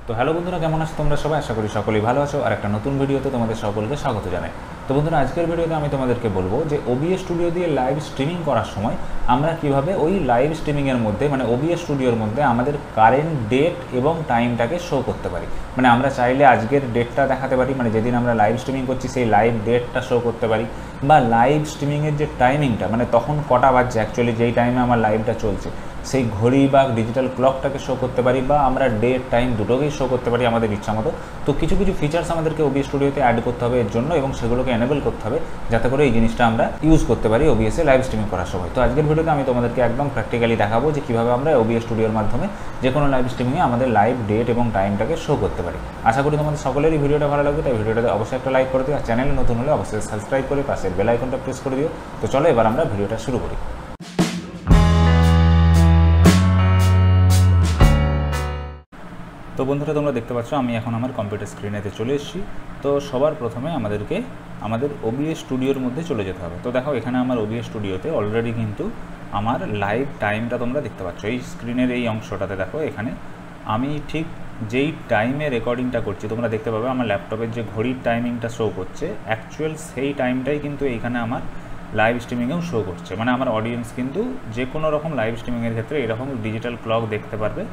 তো হ্যালো বন্ধুরা, কেমন আছো তোমরা সবাই? আশা করি সকলেই ভালো আছো। আর একটা নতুন ভিডিওতে তোমাদের সকলকে স্বাগত জানাই। তো বন্ধুরা, আজকের ভিডিওতে আমি তোমাদেরকে বলবো যে OBS স্টুডিও দিয়ে লাইভ স্ট্রিমিং করার সময় আমরা কিভাবে ওই লাইভ স্ট্রিমিংয়ের মধ্যে মানে OBS স্টুডিওর মধ্যে আমাদের কারেন্ট ডেট এবং টাইমটাকে শো করতে পারি। মানে আমরা চাইলে আজকের ডেটটা দেখাতে পারি, মানে যেদিন আমরা লাইভ স্ট্রিমিং করছি সেই লাইভ ডেটটা শো করতে পারি, বা লাইভ স্ট্রিমিংয়ের যে টাইমিংটা মানে তখন কটা বাজছে অ্যাকচুয়ালি যেই টাইমে আমার লাইভটা চলছে সেই ঘড়ি বা ডিজিটাল ক্লকটাকে শো করতে পারি, বা আমরা ডেট টাইম দুটোকেই শো করতে পারি আমাদের ইচ্ছা মতো। তো কিছু কিছু ফিচার্স আমাদেরকে OBS স্টুডিওতে অ্যাড করতে হবে এর জন্য, এবং সেগুলোকে এনেবল করতে হবে যাতে করে এই জিনিসটা আমরা ইউজ করতে পারি OBS-এ লাইভ স্ট্রিমিং করার সময়। তো আজকের ভিডিওতে আমি তোমাদেরকে একদম প্র্যাকটিক্যালি দেখাবো যে কীভাবে আমরা OBS স্টুডিওর মাধ্যমে যে কোনো লাইভ স্ট্রিমিংয়ে আমাদের লাইভ ডেট এবং টাইমটাকে শো করতে পারি। আশা করি তোমাদের সকলেরই ভিডিওটা ভালো লাগবে, তাই ভিডিওটাতে অবশ্যই একটা লাইক করে দিও, আর চ্যানেলে নতুন হলে অবশ্যই সাবস্ক্রাইব করে পাশের বেল আইকনটা প্রেস করে দিও। তো চলো এবার আমরা ভিডিওটা শুরু করি। তো বন্ধুরা, তোমরা দেখতে পাচ্ছ আমি এখন আমার কম্পিউটার স্ক্রিনেতে চলে এসেছি। তো সবার প্রথমে আমাদেরকে আমাদের OBS স্টুডিওর মধ্যে চলে যেতে হবে। তো দেখো, এখানে আমার OBS স্টুডিওতে অলরেডি কিন্তু আমার লাইভ টাইমটা তোমরা দেখতে পাচ্ছ এই স্ক্রিনের এই অংশটাতে। দেখো এখানে আমি ঠিক যেই টাইমে রেকর্ডিংটা করছি তোমরা দেখতে পাবে আমার ল্যাপটপের যে ঘড়ির টাইমিংটা শো করছে অ্যাকচুয়াল সেই টাইমটাই কিন্তু এইখানে আমার লাইভ স্ট্রিমিংয়েও শো করছে। মানে আমার অডিয়েন্স কিন্তু যে কোনো রকম লাইভ স্ট্রিমিংয়ের ক্ষেত্রে এরকম ডিজিটাল ক্লক দেখতে পারবে,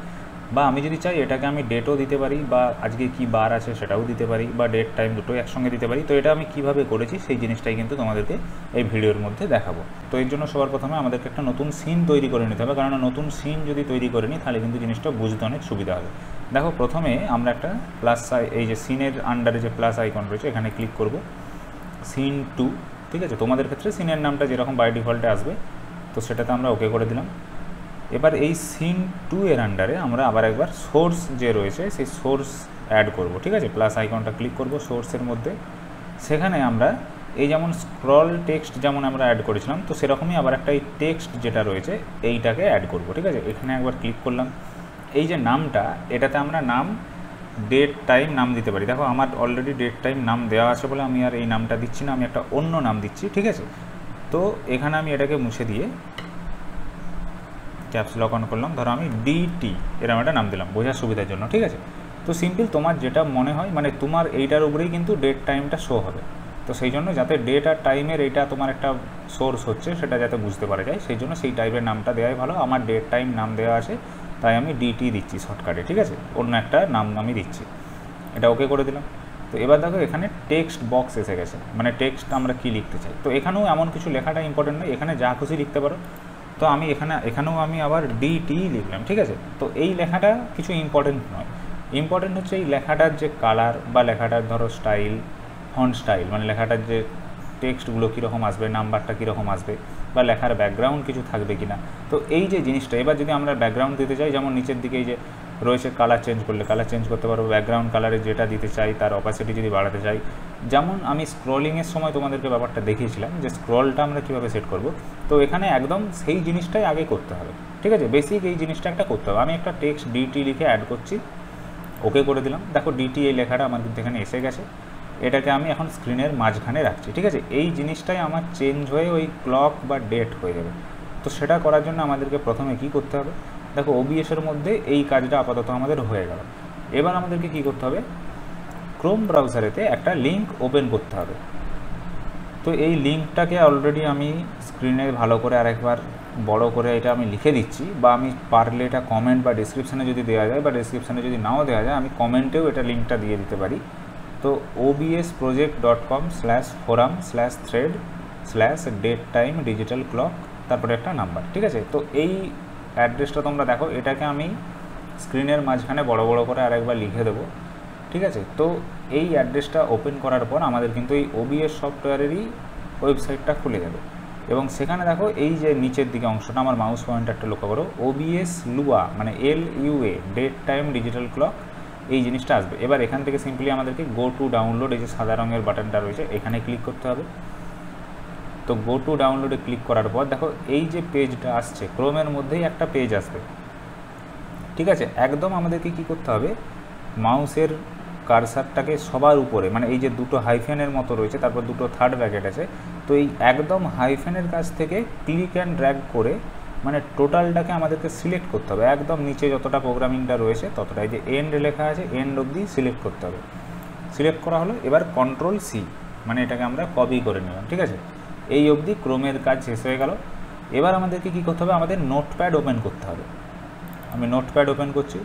বা আমি যদি চাই এটাকে আমি ডেটও দিতে পারি, বা আজকে কি বার আছে সেটাও দিতে পারি, বা ডেট টাইম দুটোই একসঙ্গে দিতে পারি। তো এটা আমি কিভাবে করেছি সেই জিনিসটাই কিন্তু তোমাদেরকে এই ভিডিওর মধ্যে দেখাবো। তো এর জন্য সবার প্রথমে আমাদেরকে একটা নতুন সিন তৈরি করে নিতে হবে, কারণ নতুন সিন যদি তৈরি করে নিই তাহলে কিন্তু জিনিসটা বুঝতে অনেক সুবিধা হবে। দেখো, প্রথমে আমরা একটা প্লাস এই যে সিনের আন্ডারে যে প্লাস আইকন রয়েছে এখানে ক্লিক করব, সিন 2। ঠিক আছে, তোমাদের ক্ষেত্রে সিনের নামটা যেরকম বাই ডিফল্টে আসবে তো সেটাতে আমরা ওকে করে দিলাম। এবার এই সিন 2 এর আন্ডারে আমরা আবার একবার সোর্স যে রয়েছে সেই সোর্স অ্যাড করব। ঠিক আছে, প্লাস আইকনটা ক্লিক করব সোর্সের মধ্যে। সেখানে আমরা এই যেমন স্ক্রল টেক্সট যেমন আমরা অ্যাড করেছিলাম, তো সেরকমই আবার একটা এই টেক্সট যেটা রয়েছে এইটাকে অ্যাড করব। ঠিক আছে, এখানে একবার ক্লিক করলাম। এই যে নামটা, এটাতে আমরা নাম ডেট টাইম নাম দিতে পারি। দেখো আমার অলরেডি ডেট টাইম নাম দেওয়া আছে বলে আমি আর এই নামটা দিচ্ছি না, আমি একটা অন্য নাম দিচ্ছি। ঠিক আছে, তো এখানে আমি এটাকে মুছে দিয়ে ক্যাপস লক অন করলাম। ধরো আমি DT এরকম একটা নাম দিলাম বোঝার সুবিধার জন্য। ঠিক আছে, তো সিম্পল তোমার যেটা মনে হয়, মানে তোমার এইটার উপরেই কিন্তু ডেট টাইমটা শো হবে। তো সেই জন্য যাতে ডেট আর টাইমের এইটা তোমার একটা সোর্স হচ্ছে সেটা যাতে বুঝতে পারা যায় সেই জন্য সেই টাইপের নামটা দেওয়াই ভালো। আমার ডেট টাইম নাম দেওয়া আছে তাই আমি DT দিচ্ছি শর্টকাটে। ঠিক আছে, অন্য একটা নাম আমি দিচ্ছি, এটা ওকে করে দিলাম। তো এবার দেখো এখানে টেক্সট বক্স এসে গেছে, মানে টেক্সট আমরা কি লিখতে চাই। তো এখানেও এমন কিছু লেখাটা ইম্পর্টেন্ট নয়, এখানে যা খুশি লিখতে পারো। তো আমি এখানেও আমি আবার DT লিখলাম। ঠিক আছে, তো এই লেখাটা কিছু ইম্পর্টেন্ট নয়, ইম্পর্টেন্ট হচ্ছে এই লেখাটার যে কালার বা লেখাটার ধরো স্টাইল, ফন্ট স্টাইল, মানে লেখাটার যে টেক্সটগুলো কীরকম আসবে, নাম্বারটা কীরকম আসবে, বা লেখার ব্যাকগ্রাউন্ড কিছু থাকবে কি না। তো এই যে জিনিসটা, এবার যদি আমরা ব্যাকগ্রাউন্ড দিতে চাই, যেমন নিচের দিকে এই যে রয়েছে কালার চেঞ্জ করলে কালার চেঞ্জ করতে পারবো, ব্যাকগ্রাউন্ড কালারে যেটা দিতে চাই তার অপাসিটি যদি বাড়াতে চাই, যেমন আমি স্ক্রলিংয়ের সময় তোমাদেরকে ব্যাপারটা দেখিয়েছিলাম যে স্ক্রলটা আমরা কীভাবে সেট করব। তো এখানে একদম সেই জিনিসটাই আগে করতে হবে। ঠিক আছে, বেসিক এই জিনিসটা একটা করতে হবে। আমি একটা টেক্সট DT লিখে অ্যাড করছি, ওকে করে দিলাম। দেখো DT এই লেখাটা আমার কিন্তু এখানে এসে গেছে, এটাকে আমি এখন স্ক্রিনের মাঝখানে রাখছি। ঠিক আছে, এই জিনিসটাই আমার চেঞ্জ হয়ে ওই ক্লক বা ডেট হয়ে যাবে। তো সেটা করার জন্য আমাদেরকে প্রথমে কি করতে হবে, দেখো OBS-এর মধ্যে এই কাজটা আপাতত আমাদের হয়ে গেল। এবার আমাদেরকে কি করতে হবে, ক্রোম ব্রাউজারেতে একটা লিঙ্ক ওপেন করতে হবে। তো এই লিঙ্কটাকে অলরেডি আমি স্ক্রিনে ভালো করে আরেকবার বড় করে এটা আমি লিখে দিচ্ছি, বা আমি পারলে এটা কমেন্ট বা ডিসক্রিপশানে যদি দেওয়া যায়, বা ডিসক্রিপশানে যদি নাও দেওয়া যায় আমি কমেন্টেও এটা লিঙ্কটা দিয়ে দিতে পারি। তো obsproject.com/forum/thread/datetime/digital-clock তারপরে একটা নাম্বার। ঠিক আছে, তো এই অ্যাড্রেসটা তোমরা দেখো, এটাকে আমি স্ক্রিনের মাঝখানে বড় বড় করে আরেকবার লিখে দেবো। ঠিক আছে, তো এই অ্যাড্রেসটা ওপেন করার পর আমাদের কিন্তু এই OBS সফটওয়্যারেরই ওয়েবসাইটটা খুলে যাবে, এবং সেখানে দেখো এই যে নিচের দিকে অংশটা আমার মাউস পয়েন্টারটা লক্ষ্য করো, OBS LUA মানে LUA date time digital clock এই জিনিসটা আসবে। এবার এখান থেকে সিম্পলি আমাদেরকে গো টু ডাউনলোড, এই যে সাদা রঙের বাটনটা রয়েছে এখানে ক্লিক করতে হবে। তো গো টু ডাউনলোডে ক্লিক করার পর দেখো এই যে পেজটা আসছে ক্রোমের মধ্যেই একটা পেজ আসবে। ঠিক আছে, একদম আমাদেরকে কি করতে হবে, মাউসের কারসারটাকে সবার উপরে, মানে এই যে দুটো হাইফেনের মতো রয়েছে তারপর দুটো থার্ড ব্র্যাকেট আছে, তো এই একদম হাইফেনের কাছ থেকে ক্লিক অ্যান্ড ড্র্যাগ করে মানে টোটালটাকে আমাদেরকে সিলেক্ট করতে হবে, একদম নিচে যতটা প্রোগ্রামিংটা রয়েছে ততটাই, যে এন্ড লেখা আছে এন্ড অবধি সিলেক্ট করতে হবে। সিলেক্ট করা হলো, এবার কন্ট্রোল সি, মানে এটাকে আমরা কপি করে নিলাম, ঠিক আছে। এই অবধি ক্রোমের কাজ শেষ হয়ে গেল। এবার আমাদেরকে কী করতে হবে, আমাদের নোটপ্যাড ওপেন করতে হবে। আমি নোটপ্যাড ওপেন করছি।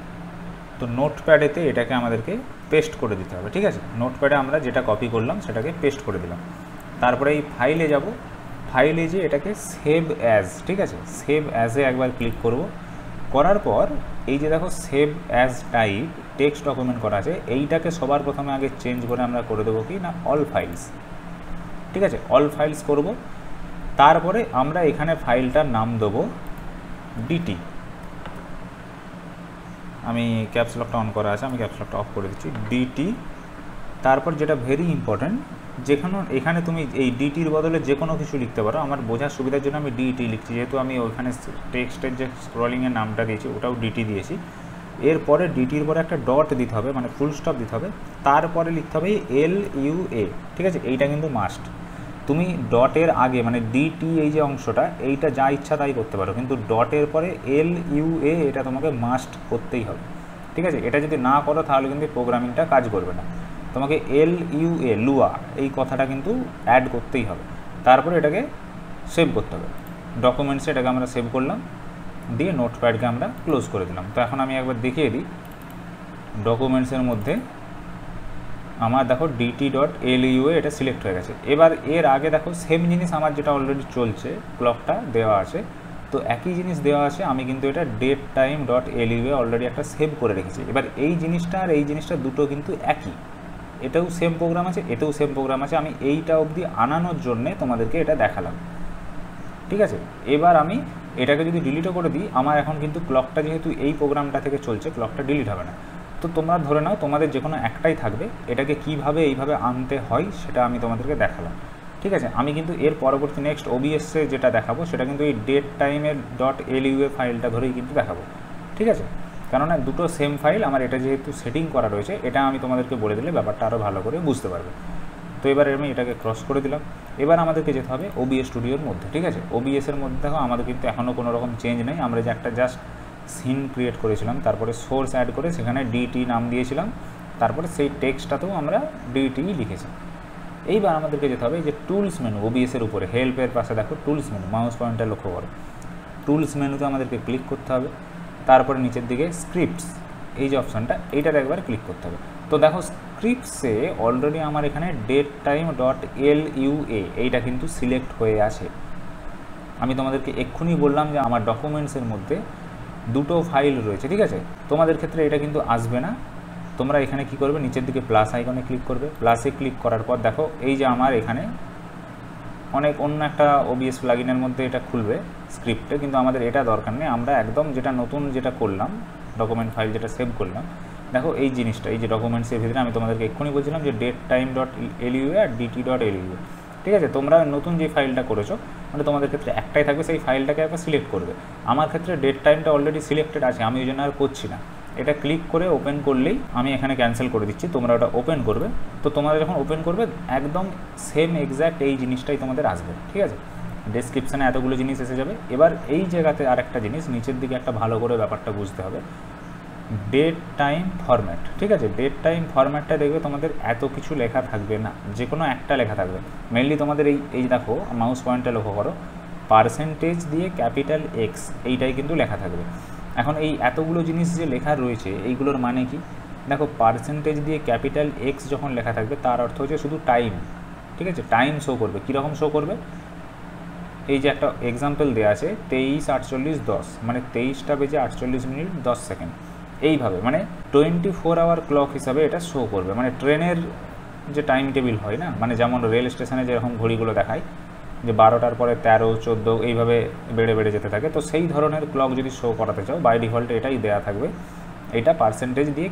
তো নোটপ্যাডেতে এটাকে আমাদেরকে পেস্ট করে দিতে হবে, ঠিক আছে। নোটপ্যাডে আমরা যেটা কপি করলাম সেটাকে পেস্ট করে দিলাম। তারপরে এই ফাইলে যাব, ফাইলে যে এটাকে সেভ অ্যাজ, ঠিক আছে, সেভ অ্যাজে একবার ক্লিক করব। করার পর এই যে দেখো save as type text document করা আছে, এইটাকে সবার প্রথমে আগে চেঞ্জ করে আমরা করে দেবো কি না অল ফাইলস, ঠিক আছে, অল ফাইলস করব। তারপরে আমরা এখানে ফাইলটার নাম দেবো ডিটি। আমি ক্যাপস লকটা অন করা আছে, আমি ক্যাপস লকটা অফ করে দিচ্ছি, ডিটি। তারপর যেটা ভেরি ইম্পর্ট্যান্ট, যেখানে এখানে তুমি এই ডিটির বদলে যে কোনো কিছু লিখতে পারো, আমার বোঝার সুবিধার জন্য আমি ডিটি লিখছি, যেহেতু আমি ওইখানে টেক্সটের যে স্ক্রলিংয়ের নামটা দিয়েছি ওটাও ডিটি দিয়েছি। এরপরে ডিটির পরে একটা ডট দিতে হবে, মানে ফুল স্টপ দিতে হবে, তারপরে লিখতে হবে LUA, ঠিক আছে, এইটা কিন্তু মাস্ট। তুমি ডটের আগে মানে ডিটি এই যে অংশটা, এইটা যা ইচ্ছা তাই করতে পারো, কিন্তু ডটের পরে LUA এটা তোমাকে মাস্ট করতেই হবে, ঠিক আছে। এটা যদি না করো তাহলে কিন্তু প্রোগ্রামিংটা কাজ করবে না। তোমাকে LUA লুয়া এই কথাটা কিন্তু অ্যাড করতেই হবে। তারপরে এটাকে সেভ করতে হবে, ডকুমেন্টসে এটাকে আমরা সেভ করলাম, দিয়ে নোটপ্যাডকে আমরা ক্লোজ করে দিলাম। তো এখন আমি একবার দেখিয়ে দিই, ডকুমেন্টসের মধ্যে আমার দেখো DT.LUA এটা সিলেক্ট হয়ে গেছে। এবার এর আগে দেখো সেম জিনিস আমার যেটা অলরেডি চলছে, ক্লকটা দেওয়া আছে, তো একই জিনিস দেওয়া আছে, আমি কিন্তু এটা datetime.lua অলরেডি একটা সেভ করে রেখেছি। এবার এই জিনিসটা আর এই জিনিসটা দুটো কিন্তু একই, এটাও সেম প্রোগ্রাম আছে, এটাও সেম প্রোগ্রাম আছে, আমি এইটা অবধি আনানোর জন্যে তোমাদেরকে এটা দেখালাম, ঠিক আছে। এবার আমি এটাকে যদি ডিলিটও করে দিই, আমার এখন কিন্তু ক্লকটা যেহেতু এই প্রোগ্রামটা থেকে চলছে, ক্লকটা ডিলিট হবে না। তো তোমরা ধরে নাও তোমাদের যে কোনো একটাই থাকবে, এটাকে কিভাবে এইভাবে আনতে হয় সেটা আমি তোমাদেরকে দেখালাম, ঠিক আছে। আমি কিন্তু এর পরবর্তী নেক্সট OBS-এ যেটা দেখাবো সেটা কিন্তু এই datetime.lua ফাইলটা ধরেই কিন্তু দেখাবো, ঠিক আছে। কেননা দুটো সেম ফাইল, আমার এটা যেহেতু সেটিং করা রয়েছে, এটা আমি তোমাদেরকে বলে দিলে ব্যাপারটা আরও ভালো করে বুঝতে পারবে। তো এবার আমি এটাকে ক্রস করে দিলাম। এবার আমাদেরকে যেতে হবে OBS স্টুডিওর মধ্যে, ঠিক আছে। OBS-এর মধ্যে দেখো আমাদের কিন্তু এখনও কোনো রকম চেঞ্জ নেই, আমরা যে একটা জাস্ট সিন ক্রিয়েট করেছিলাম, তারপরে সোর্স অ্যাড করে সেখানে DT নাম দিয়েছিলাম, তারপরে সেই টেক্সটটাতেও আমরা DT লিখেছি। এইবার আমাদেরকে যেতে হবে যে টুলস মেনু, OBS-এর উপরে হেল্পের পাশে দেখো টুলস মেনু, মাউস পয়েন্টার লক্ষ্য করো, টুলস মেনুতে আমাদেরকে ক্লিক করতে হবে। তারপরে নিচের দিকে স্ক্রিপ্টস এই যে অপশানটা, এইটার একবার ক্লিক করতে হবে। তো দেখো স্ক্রিপ্টসে অলরেডি আমার এখানে datetime.lua এইটা কিন্তু সিলেক্ট হয়ে আছে। আমি তোমাদেরকে এক্ষুনি বললাম যে আমার ডকুমেন্টসের মধ্যে দুটো ফাইল রয়েছে, ঠিক আছে। তোমাদের ক্ষেত্রে এটা কিন্তু আসবে না। তোমরা এখানে কি করবে, নিচের দিকে প্লাস আইকনে ক্লিক করবে, প্লাসে ক্লিক করার পর দেখো এই যে আমার এখানে অনেক অন্য একটা OBS প্লাগইনের মধ্যে এটা খুলবে স্ক্রিপ্টে, কিন্তু আমাদের এটা দরকার নেই। আমরা একদম যেটা নতুন যেটা করলাম, ডকুমেন্ট ফাইল যেটা সেভ করলাম, দেখো এই জিনিসটা, এই যে ডকুমেন্টসের ভিতরে আমি তোমাদেরকে এক্ষুনি বলছিলাম যে datetime.lua আর dt.lua, ঠিক আছে। তোমরা নতুন যে ফাইলটা করেছো, মানে তোমাদের ক্ষেত্রে একটাই থাকবে, সেই ফাইলটাকে একবার সিলেক্ট করবে। আমার ক্ষেত্রে datetime-টা অলরেডি সিলেক্টেড আছে, আমি ওই জন্য আর করছি না। এটা ক্লিক করে ওপেন করলেই আমি এখানে ক্যান্সেল করে দিচ্ছি, তোমরা ওটা ওপেন করবে। তো তোমরা যখন ওপেন করবে একদম সেম এক্স্যাক্ট এই জিনিসটাই তোমাদের আসবে, ঠিক আছে। ডেসক্রিপশানে এতগুলো জিনিস এসে যাবে। এবার এই জায়গাতে আরেকটা জিনিস, নিচের দিকে একটা ভালো করে ব্যাপারটা বুঝতে হবে, ডেট টাইম ফরম্যাট, ঠিক আছে। ডেট টাইম ফরম্যাটটা দেখবে তোমাদের এত কিছু লেখা থাকবে না, যে কোনো একটা লেখা থাকবে। মেনলি তোমাদের এই দেখো মাউস পয়েন্টটা লক্ষ্য করো, পার্সেন্টেজ দিয়ে X এইটাই কিন্তু লেখা থাকবে। এখন এই এতগুলো জিনিস যে লেখা রয়েছে এইগুলোর মানে কি, দেখো পার্সেন্টেজ দিয়ে X যখন লেখা থাকবে তার অর্থ হচ্ছে শুধু টাইম, ঠিক আছে। টাইম শো করবে, কীরকম শো করবে, এই যে একটা এক্সাম্পল দেওয়া আছে 23:48:10, মানে 23টা বেজে 48 মিনিট 10 সেকেন্ড, এইভাবে মানে 24 আওয়ার ক্লক হিসাবে এটা শো করবে। মানে ট্রেনের যে টাইম টেবিল হয় না, মানে যেমন রেল স্টেশনে যেরকম ঘড়িগুলো দেখায় যে 12টার পরে 13, 14 এইভাবে বেড়ে বেড়ে যেতে থাকে, তো সেই ধরনের ক্লক যদি শো করাতে চাও বাই ডিফল্ট এটাই দেওয়া থাকবে, এটা পার্সেন্টেজ দিয়ে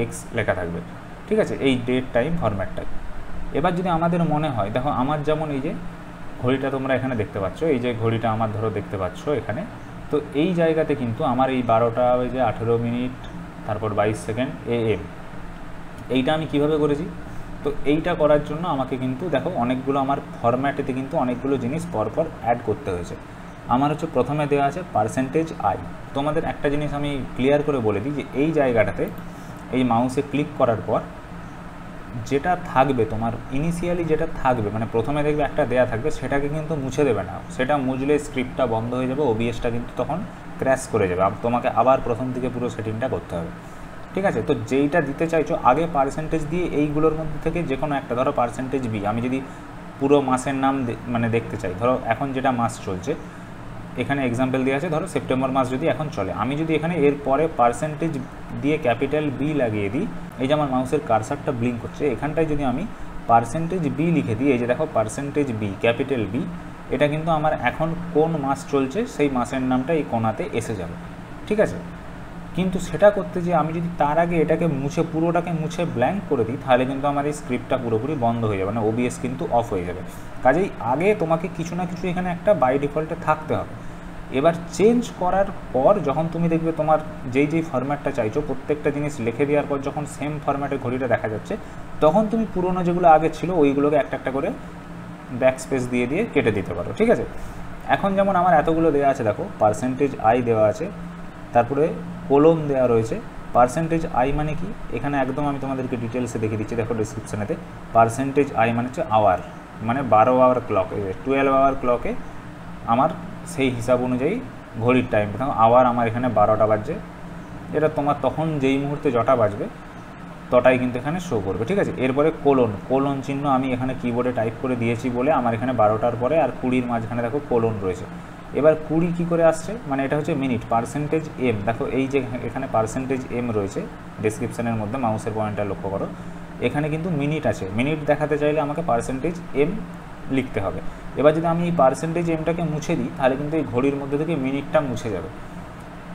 X লেখা থাকবে, ঠিক আছে, এই ডেট টাইম ফরম্যাটটাই। এবার যদি আমাদের মনে হয়, দেখো আমার যেমন এই যে ঘড়িটা তোমরা এখানে দেখতে পাচ্ছ, এই যে ঘড়িটা আমার ধরো দেখতে পাচ্ছ এখানে, তো এই জায়গাতে কিন্তু আমার এই 12:18 মিনিট তারপর 22 সেকেন্ড AM, এইটা আমি কিভাবে করেছি। তো এইটা করার জন্য আমাকে কিন্তু দেখো অনেকগুলো আমার ফরম্যাটেতে কিন্তু অনেকগুলো জিনিস পরপর অ্যাড করতে হয়েছে। আমার হচ্ছে প্রথমে দেওয়া আছে পার্সেন্টেজ আই। তোমাদের একটা জিনিস আমি ক্লিয়ার করে বলে দিই যে এই জায়গাটাতে এই মাউসে ক্লিক করার পর যেটা থাকবে তোমার ইনিশিয়ালি যেটা থাকবে, মানে প্রথমে দেখবে একটা দেয়া থাকবে, সেটাকে কিন্তু মুছে দেবে না। সেটা মুছলে স্ক্রিপ্টটা বন্ধ হয়ে যাবে, ওবিএসটা কিন্তু তখন ক্র্যাশ করে যাবে, তোমাকে আবার প্রথম থেকে পুরো সেটিংটা করতে হবে। ঠিক আছে, তো যেইটা দিতে চাইছো আগে পার্সেন্টেজ দিয়ে এইগুলোর মধ্যে থেকে যে কোনো একটা, ধরো পার্সেন্টেজ বি, আমি যদি পুরো মাসের নাম মানে দেখতে চাই, ধরো এখন যেটা মাস চলছে এখানে এক্সাম্পল দেওয়া আছে, ধরো সেপ্টেম্বর মাস যদি এখন চলে, আমি যদি এখানে এর পরে পার্সেন্টেজ দিয়ে ক্যাপিটাল বি লাগিয়ে দিই, এই যে আমার মাউসের কার্সারটা ব্লিঙ্ক করছে, এখানটায় যদি আমি পার্সেন্টেজ বি লিখে দিই, এই যে দেখো পার্সেন্টেজ বি ক্যাপিটাল বি, এটা কিন্তু আমার এখন কোন মাস চলছে সেই মাসের নামটা এই কোণাতে এসে যাবে। ঠিক আছে, কিন্তু সেটা করতে যে আমি যদি তার আগে এটাকে মুছে পুরোটাকে মুছে ব্ল্যাঙ্ক করে দিই, তাহলে কিন্তু আমার এই স্ক্রিপ্টটা পুরোপুরি বন্ধ হয়ে যাবে, মানে ওবিএস কিন্তু অফ হয়ে যাবে। কাজেই আগে তোমাকে কিছু না কিছু এখানে একটা বাই ডিফল্টে থাকতে হবে। এবার চেঞ্জ করার পর যখন তুমি দেখবে তোমার যেই ফরম্যাটটা চাইছো প্রত্যেকটা জিনিস লিখে দেওয়ার পর যখন সেম ফরম্যাটে ঘড়িটা দেখা যাচ্ছে, তখন তুমি পুরোনো যেগুলো আগে ছিল ওইগুলোকে একটা একটা করে ব্যাক স্পেস দিয়ে দিয়ে কেটে দিতে পারো। ঠিক আছে, এখন যেমন আমার এতগুলো দেওয়া আছে, দেখো পার্সেন্টেজ আই দেওয়া আছে, তারপরে কোলন দেওয়া রয়েছে। পার্সেন্টেজ আই মানে কি, এখানে একদম আমি তোমাদেরকে ডিটেলসে দেখিয়ে দিচ্ছি, দেখো ডিসক্রিপশানেতে। পার্সেন্টেজ আই মানে হচ্ছে আওয়ার, মানে 12 আওয়ার ক্লক, 12 আওয়ার ক্লকে আমার সেই হিসাব অনুযায়ী ঘড়ির টাইম, দেখো আওয়ার আমার এখানে 12টা বাজছে, এটা তোমার তখন যেই মুহূর্তে যটা বাজবে তটাই কিন্তু এখানে শো করবে। ঠিক আছে, এরপরে কোলন চিহ্ন আমি এখানে কিবোর্ডে টাইপ করে দিয়েছি বলে আমার এখানে 12টার পরে আর 20-র মাঝখানে দেখো কোলন রয়েছে। এবার 20 কী করে আসছে, মানে এটা হচ্ছে মিনিট, পার্সেন্টেজ এম, দেখো এই যে এখানে পার্সেন্টেজ এম রয়েছে ডেসক্রিপশানের মধ্যে, মাউসের পয়েন্টটা লক্ষ্য করো, এখানে কিন্তু মিনিট আছে, মিনিট দেখাতে চাইলে আমাকে পার্সেন্টেজ এম লিখতে হবে। এবার যদি আমি এই পার্সেন্টেজ এমটাকে মুছে দিই, তাহলে কিন্তু এই ঘড়ির মধ্যে থেকে মিনিটটা মুছে যাবে।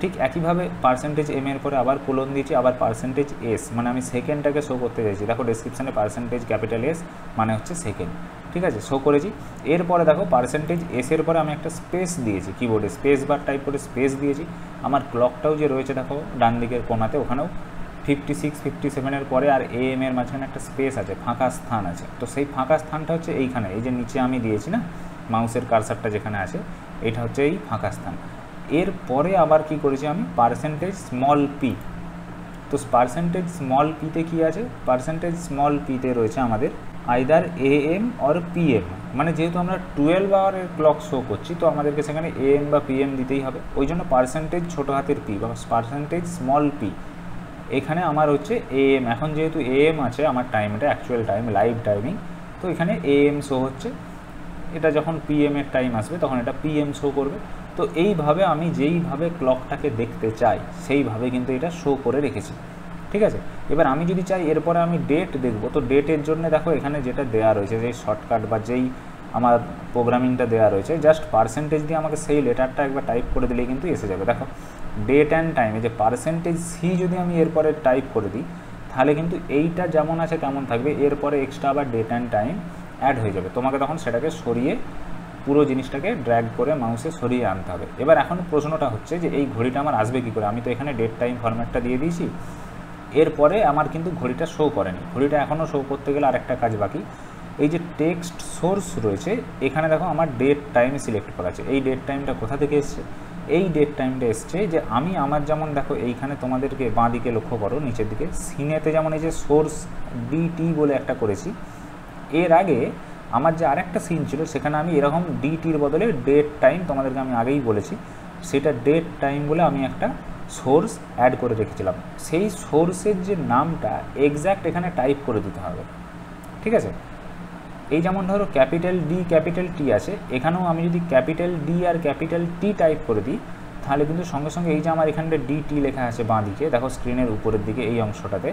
ঠিক একইভাবে পার্সেন্টেজ এম এর পরে আবার কোলন দিয়েছি, আবার পার্সেন্টেজ এস, মানে আমি সেকেন্ডটাকে শো করতে চাইছি, দেখো ডেসক্রিপশানে পার্সেন্টেজ ক্যাপিটাল এস মানে হচ্ছে সেকেন্ড। ঠিক আছে, শো করেছি। এরপরে দেখো পার্সেন্টেজ এস এর পরে আমি একটা স্পেস দিয়েছি, কিবোর্ডে স্পেস বার টাইপ করে স্পেস দিয়েছি। আমার ক্লকটাও যে রয়েছে দেখো ডান দিকের কোণাতে, ওখানেও 56, 57-এর পরে আর এম এর মাঝখানে একটা স্পেস আছে, ফাঁকা স্থান আছে। তো সেই ফাঁকা স্থানটা হচ্ছে এইখানে, এই যে নিচে আমি দিয়েছি না মাউসের কার্সারটা যেখানে আছে, এটা হচ্ছে এই ফাঁকা স্থান। এরপরে আবার কি করেছি আমি, পার্সেন্টেজ স্মল পি। তো পার্সেন্টেজ স্মল পিতে কী আছে, পার্সেন্টেজ স্মল পিতে রয়েছে আমাদের আইদার এএম অর পিএম, মানে যেহেতু আমরা 12 আওয়ারের ক্লক শো করছি, তো আমাদেরকে সেখানে এএম বা পিএম দিতেই হবে, ওই জন্য পার্সেন্টেজ ছোটো হাতের পি বা পার্সেন্টেজ স্মল পি, এখানে আমার হচ্ছে এএম। এখন যেহেতু এএম আছে আমার টাইমটা, অ্যাকচুয়াল টাইম, লাইভ টাইমিং, তো এখানে এএম শো হচ্ছে। এটা যখন পিএমের টাইম আসবে তখন এটা পিএম শো করবে। তো এইভাবে আমি যেইভাবে ক্লকটাকে দেখতে চাই সেইভাবে কিন্তু এটা শো করে রেখেছি। ঠিক আছে, এবার আমি যদি চাই এরপরে আমি ডেট দেখব, তো ডেটের জন্য দেখো এখানে যেটা দেওয়া রয়েছে, যেই শর্টকাট বা যেই আমার প্রোগ্রামিংটা দেওয়া রয়েছে, জাস্ট পার্সেন্টেজ দিয়ে আমাকে সেই লেটারটা একবার টাইপ করে দিলেই কিন্তু এসে যাবে। দেখো ডেট অ্যান্ড টাইমে যে পার্সেন্টেজ সি যদি আমি এরপরে টাইপ করে দিই, তাহলে কিন্তু এইটা যেমন আছে তেমন থাকবে, এরপরে এক্সট্রা আবার ডেট অ্যান্ড টাইম অ্যাড হয়ে যাবে। তোমাকে তখন সেটাকে সরিয়ে পুরো জিনিসটাকে ড্র্যাগ করে মাউসে সরিয়ে আনতে হবে। এবার এখন প্রশ্নটা হচ্ছে যে এই ঘড়িটা আমার আসবে কী করে, আমি তো এখানে ডেট টাইম ফরম্যাটটা দিয়ে দিয়েছি, এরপরে আমার কিন্তু ঘড়িটা শো করেনি। ঘড়িটা এখনও শো করতে গেলে আরেকটা কাজ বাকি, এই যে টেক্সট সোর্স রয়েছে এখানে দেখো আমার ডেট টাইম সিলেক্ট করা আছে। এই ডেট টাইমটা কোথা থেকে এসছে, এই ডেট টাইমটা এসছে যে আমি আমার যেমন দেখো এইখানে তোমাদেরকে বাঁ দিকে লক্ষ্য করো নিচের দিকে, সিনেতে যেমন এই যে সোর্স ডিটি বলে একটা করেছি, এর আগে আমার যে আরেকটা সিন ছিল সেখানে আমি এরকম ডিটির বদলে ডেট টাইম, তোমাদেরকে আমি আগেই বলেছি সেটা ডেট টাইম বলে আমি একটা সোর্স অ্যাড করে রেখেছিলাম। সেই সোর্সের যে নামটা এক্স্যাক্ট এখানে টাইপ করে দিতে হবে। ঠিক আছে, এই যেমন ধরো ক্যাপিটাল ডি ক্যাপিটাল টি আছে, এখানেও আমি যদি ক্যাপিটাল ডি আর ক্যাপিটাল টি টাইপ করে দিই, তাহলে কিন্তু সঙ্গে সঙ্গে এই যে আমার এখানটা ডিটি লেখা আছে বাঁ দিকে, দেখো স্ক্রিনের উপরের দিকে এই অংশটাতে,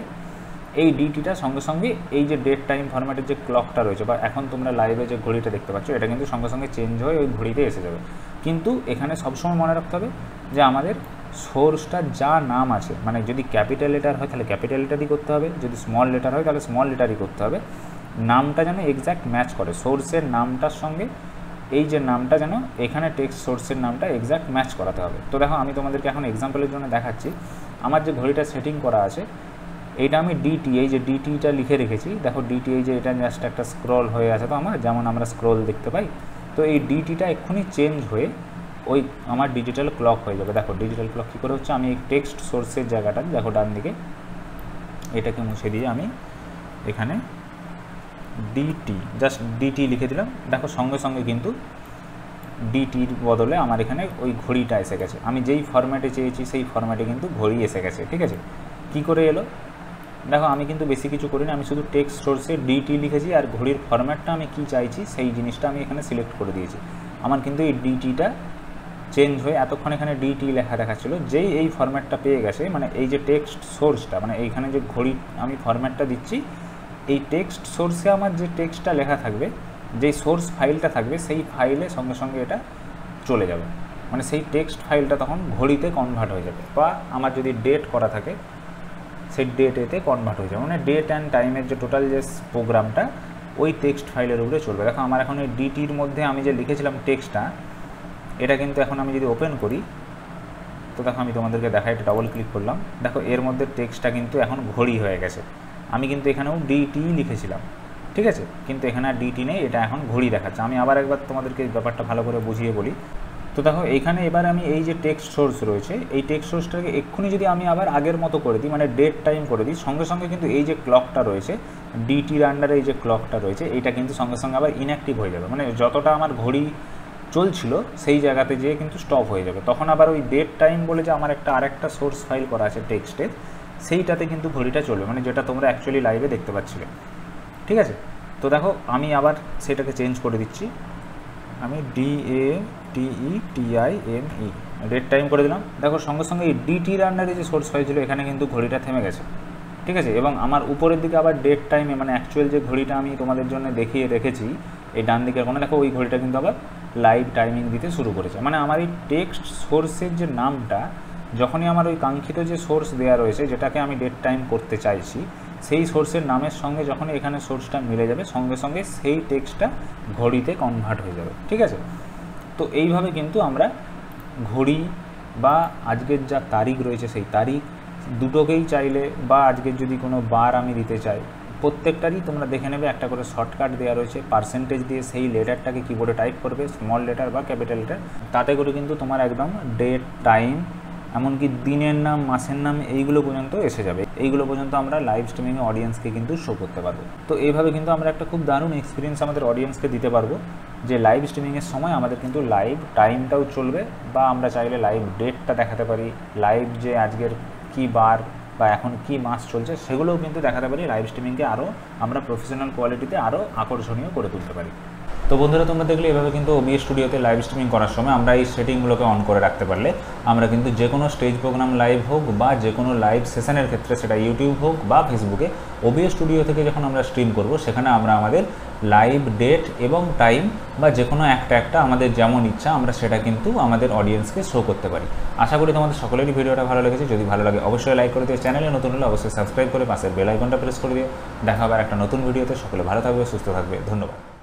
এই ডিটিটা সঙ্গে সঙ্গে এই যে ডেট টাইম ফরম্যাটের যে ক্লকটা রয়েছে বা এখন তোমরা লাইভে যে ঘড়িটা দেখতে পাচ্ছ, এটা কিন্তু সঙ্গে সঙ্গে চেঞ্জ হয়ে ওই ঘড়িতে এসে যাবে। কিন্তু এখানে সবসময় মনে রাখতে হবে যে আমাদের সোর্সটার যা নাম আছে, মানে যদি ক্যাপিটাল লেটার হয় তাহলে ক্যাপিটাল লেটারই করতে হবে, যদি স্মল লেটার হয় তাহলে স্মল লেটারই করতে হবে। নামটা যেন এক্স্যাক্ট ম্যাচ করে সোর্সের নামটার সঙ্গে, এই যে নামটা যেন এখানে টেক্সট সোর্সের নামটা এক্স্যাক্ট ম্যাচ করাতে হবে। তো দেখো আমি তোমাদেরকে এখন এক্সাম্পলের জন্য দেখাচ্ছি, আমার যে ঘড়িটা সেটিং করা আছে এইটা আমি ডিটি, এই যে ডিটিটা লিখে রেখেছি, দেখো ডিটি এই যে এটা জাস্ট একটা স্ক্রল হয়ে আছে, তো আমার যেমন আমরা স্ক্রল দেখতে পাই, তো এই ডিটিটা এক্ষুনি চেঞ্জ হয়ে ওই আমার ডিজিটাল ক্লক হয়ে যাবে। দেখো ডিজিটাল ক্লক কী করে হচ্ছে, আমি এই টেক্সট সোর্সের জায়গাটা দেখো ডান দিকে, এটাকে মুছে দিয়ে আমি এখানে ডিটি জাস্ট ডিটি লিখে দিলাম। দেখো সঙ্গে সঙ্গে কিন্তু ডিটির বদলে আমার এখানে ওই ঘড়িটা এসে গেছে। আমি যেই ফরম্যাটে চেয়েছি সেই ফরম্যাটে কিন্তু ঘড়ি এসে গেছে। ঠিক আছে, কি করে এলো দেখো, আমি কিন্তু বেশি কিছু করিনি, আমি শুধু টেক্সট সোর্সে ডিটি লিখেছি আর ঘড়ির ফরম্যাটটা আমি কি চাইছি সেই জিনিসটা আমি এখানে সিলেক্ট করে দিয়েছি। আমার কিন্তু এই ডিটিটা চেঞ্জ হয়ে এতক্ষণ এখানে ডিটি লেখা দেখাচ্ছিল, যেই এই ফরম্যাটটা পেয়ে গেছে, মানে এই যে টেক্সট সোর্সটা, মানে এইখানে যে ঘড়ি আমি ফরম্যাটটা দিচ্ছি, এই টেক্সট সোর্সে আমার যে টেক্সটটা লেখা থাকবে, যেই সোর্স ফাইলটা থাকবে সেই ফাইলে সঙ্গে সঙ্গে এটা চলে যাবে, মানে সেই টেক্সট ফাইলটা তখন ঘড়িতে কনভার্ট হয়ে যাবে, বা আমার যদি ডেট করা থাকে সেই ডেটেতে কনভার্ট হয়ে যাবে, মানে ডেট অ্যান্ড টাইমের যে টোটাল যে প্রোগ্রামটা ওই টেক্সট ফাইলের উপরে চলবে। দেখো আমার এখন এই ডিটির মধ্যে আমি যে লিখেছিলাম টেক্সটটা, এটা কিন্তু এখন আমি যদি ওপেন করি তো দেখো আমি তোমাদেরকে দেখাই, এটা ডবল ক্লিক করলাম, দেখো এর মধ্যে টেক্সটটা কিন্তু এখন ঘড়ি হয়ে গেছে। আমি কিন্তু এখানেও ডিটি লিখেছিলাম, ঠিক আছে, কিন্তু এখানে আর ডিটি নেই, এটা এখন ঘড়ি দেখাচ্ছে। আমি আবার একবার তোমাদেরকে এই ব্যাপারটা ভালো করে বুঝিয়ে বলি। তো দেখো এইখানে এবার আমি এই যে টেক্সট সোর্স রয়েছে, এই টেক্সট সোর্সটাকে এক্ষুনি যদি আমি আবার আগের মতো করে দিই, মানে ডেট টাইম করে দিই, সঙ্গে সঙ্গে কিন্তু এই যে ক্লকটা রয়েছে ডিটির আন্ডারে, এই যে ক্লকটা রয়েছে, এইটা কিন্তু সঙ্গে সঙ্গে আবার ইনঅ্যাক্টিভ হয়ে যাবে, মানে যতটা আমার ঘড়ি চলছিল সেই জায়গাতে যেয়ে কিন্তু স্টপ হয়ে যাবে। তখন আবার ওই ডেট টাইম বলে যে আমার আরেকটা সোর্স ফাইল করা আছে টেক্সটের, সেইটাতে কিন্তু ঘড়িটা চলবে, মানে যেটা তোমরা অ্যাকচুয়ালি লাইভে দেখতে পাচ্ছিলে। ঠিক আছে, তো দেখো আমি আবার সেটাকে চেঞ্জ করে দিচ্ছি, আমি DATETIME ডেট টাইম করে দিলাম। দেখো সঙ্গে সঙ্গে এই ডিটির আন্ডারে যে সোর্স ফাইল ছিল এখানে কিন্তু ঘড়িটা থেমে গেছে। ঠিক আছে, এবং আমার উপরের দিকে আবার ডেট টাইমে, মানে অ্যাকচুয়াল যে ঘড়িটা আমি তোমাদের জন্য দেখিয়ে রেখেছি এই ডান দিকের কোণে, দেখো ওই ঘড়িটা কিন্তু আবার লাইভ টাইমিং দিতে শুরু করেছে। মানে আমার এই টেক্সট সোর্সের যে নামটা, যখনই আমার ওই কাঙ্ক্ষিত যে সোর্স দেওয়া রয়েছে যেটাকে আমি ডেট টাইম করতে চাইছি, সেই সোর্সের নামের সঙ্গে যখন এখানে সোর্সটা মিলে যাবে সঙ্গে সঙ্গে সেই টেক্সটটা ঘড়িতে কনভার্ট হয়ে যাবে। ঠিক আছে, তো এইভাবে কিন্তু আমরা ঘড়ি বা আজকের যা তারিখ রয়েছে সেই তারিখ দুটোকেই চাইলে, বা আজকের যদি কোনো বার আমি দিতে চাই, প্রত্যেকটারই তোমরা দেখে নেবে একটা করে শর্টকাট দেওয়া রয়েছে, পার্সেন্টেজ দিয়ে সেই লেটারটাকে কিবোর্ডে টাইপ করবে, স্মল লেটার বা ক্যাপিটাল লেটার, তাতে করে কিন্তু তোমার একদম ডেট টাইম, এমনকি দিনের নাম, মাসের নাম, এইগুলো পর্যন্ত এসে যাবে। এইগুলো পর্যন্ত আমরা লাইভ স্ট্রিমিংয়ে অডিয়েন্সকে কিন্তু শো করতে পারবো। তো এইভাবে কিন্তু আমরা একটা খুব দারুণ এক্সপিরিয়েন্স আমাদের অডিয়েন্সকে দিতে পারবো, যে লাইভ স্ট্রিমিংয়ের সময় আমাদের কিন্তু লাইভ টাইমটাও চলবে, বা আমরা চাইলে লাইভ ডেটটা দেখাতে পারি, লাইভ যে আজকের কী বার বা এখন কি মাস চলছে সেগুলোও কিন্তু দেখাতে পারি। লাইভ স্ট্রিমিংকে আরও আমরা প্রফেশনাল কোয়ালিটিতে আরও আকর্ষণীয় করে তুলতে পারি। তো বন্ধুরা তোমরা দেখলে এভাবে কিন্তু OBS স্টুডিওতে লাইভ স্ট্রিমিং করার সময় আমরা এই সেটিংগুলোকে অন করে রাখতে পারলে আমরা কিন্তু যে কোনো স্টেজ প্রোগ্রাম লাইভ হোক বা যে কোনো লাইভ সেশনের ক্ষেত্রে, সেটা ইউটিউব হোক বা ফেসবুকে, OBS স্টুডিও থেকে যখন আমরা স্ট্রিম করব সেখানে আমরা আমাদের লাইভ ডেট এবং টাইম বা যে কোনো একটা আমাদের যেমন ইচ্ছা আমরা সেটা কিন্তু আমাদের অডিয়েন্সকে শো করতে পারি। আশা করি তোমাদের সকলেরই ভিডিওটা ভালো লেগেছে। যদি ভালো লাগে অবশ্যই লাইক করে দিও, চ্যানেলে নতুন হলে অবশ্যই সাবস্ক্রাইব করে পাশের বেল আইকনটা প্রেস করে দিও। দেখা হবে একটা নতুন ভিডিওতে। সকলে ভালো থাকবে, সুস্থ থাকবে, ধন্যবাদ।